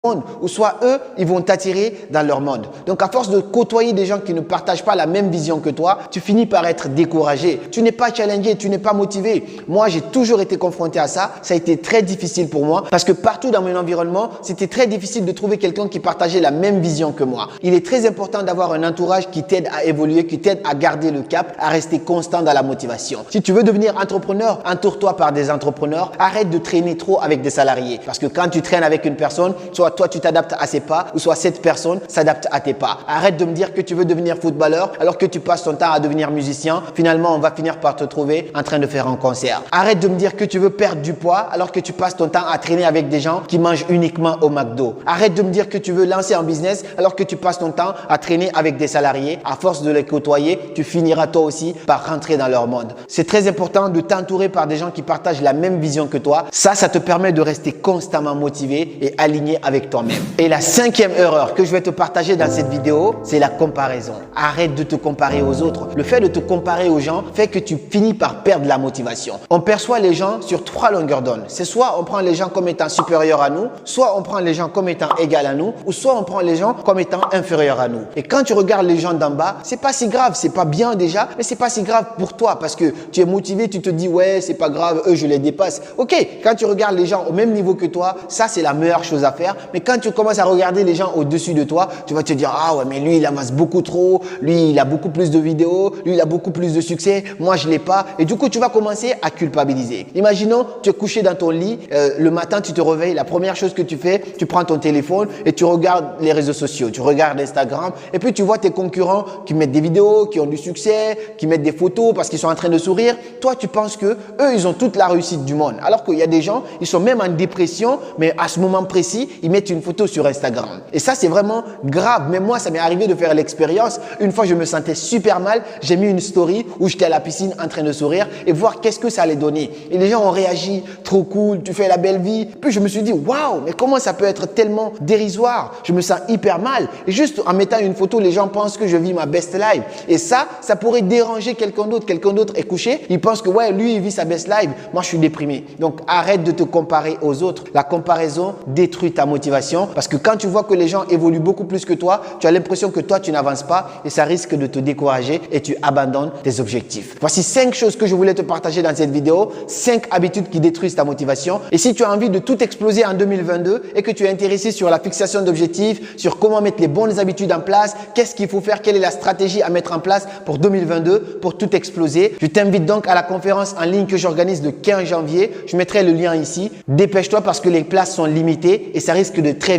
monde, ou soit eux, ils vont t'attirer dans leur monde. Donc, à force de côtoyer des gens qui ne partagent pas la même vision que toi, tu finis par être découragé. Tu n'es pas challengé, tu n'es pas motivé. Moi, j'ai toujours été confronté à ça. Ça a été très difficile pour moi parce que partout dans mon environnement, c'était très difficile de trouver quelqu'un qui partageait la même vision que moi. Il est très important d'avoir un entourage qui t'aide à évoluer, qui t'aide à garder le cap, à rester constant dans la motivation. Si tu veux devenir entrepreneur, entoure-toi par des entrepreneurs. Arrête de traîner trop avec des salariés parce que quand tu traînes avec une personne, soit toi tu t'adaptes à ses pas ou soit cette personne s'adapte à tes pas. Arrête de me dire que tu veux devenir footballeur alors que tu passes ton temps à devenir musicien. Finalement, on va finir par te trouver en train de faire un concert. Arrête de me dire que tu veux perdre du poids alors que tu passes ton temps à traîner avec des gens qui mangent uniquement au McDo. Arrête de me dire que tu veux lancer un business alors que tu passes ton temps à traîner avec des salariés. À force de les côtoyer, tu finiras toi aussi par rentrer dans leur monde. C'est très important de t'entourer par des gens qui partagent la même vision que toi. Ça te permet de rester constamment motivé et aligné avec toi-même. Et la cinquième erreur que je vais te partager dans cette vidéo, c'est la comparaison. Arrête de te comparer aux autres. Le fait de te comparer aux gens fait que tu finis par perdre la motivation. On perçoit les gens sur 3 longueurs d'onde. C'est soit on prend les gens comme étant supérieurs à nous, soit on prend les gens comme étant égaux à nous, ou soit on prend les gens comme étant inférieurs à nous. Et quand tu regardes les gens d'en bas, c'est pas si grave, c'est pas bien déjà, mais c'est pas si grave pour toi parce que tu es motivé, tu te dis ouais, c'est pas grave, eux je les dépasse. Ok, quand tu regardes les gens au même niveau que toi, ça c'est la meilleure chose à faire. Mais quand tu commences à regarder les gens au-dessus de toi, tu vas te dire ah ouais, mais lui il avance beaucoup trop, lui il a beaucoup plus de vidéos, lui il a beaucoup plus de succès, moi je l'ai pas. Et du coup tu vas commencer à culpabiliser. Imaginons tu es couché dans ton lit, le matin tu te réveilles, la première chose que tu fais, tu prends ton téléphone et tu regardes les réseaux sociaux, tu regardes Instagram et puis tu vois tes concurrents qui mettent des vidéos, qui ont du succès, qui mettent des photos parce qu'ils sont en train de sourire. Toi tu penses que eux ils ont toute la réussite du monde, alors qu'il y a des gens, ils sont même en dépression, mais à ce moment précis, ils mettent une photo sur Instagram. Et ça, c'est vraiment grave. Mais moi, ça m'est arrivé de faire l'expérience. Une fois, je me sentais super mal. J'ai mis une story où j'étais à la piscine en train de sourire et voir qu'est-ce que ça allait donner. Et les gens ont réagi, trop cool, tu fais la belle vie. Puis je me suis dit, waouh, mais comment ça peut être tellement dérisoire? Je me sens hyper mal. Et juste en mettant une photo, les gens pensent que je vis ma best life. Et ça pourrait déranger quelqu'un d'autre. Quelqu'un d'autre est couché. Il pense que ouais, lui, il vit sa best life. Moi, je suis déprimé. Donc, arrête de te comparer aux autres. La comparaison détruit ta motivation parce que quand tu vois que les gens évoluent beaucoup plus que toi, tu as l'impression que toi, tu n'avances pas et ça risque de te décourager et tu abandonnes tes objectifs. Voici 5 choses que je voulais te partager dans cette vidéo, 5 habitudes qui détruisent ta motivation. Et si tu as envie de tout exploser en 2022 et que tu es intéressé sur la fixation d'objectifs, sur comment mettre les bonnes habitudes en place, qu'est-ce qu'il faut faire, quelle est la stratégie à mettre en place pour 2022 pour tout exploser, je t'invite donc à la conférence en ligne que j'organise le 15 janvier. Je mettrai le lien ici. Dépêche-toi parce que les places sont limitées et ça risque de très vite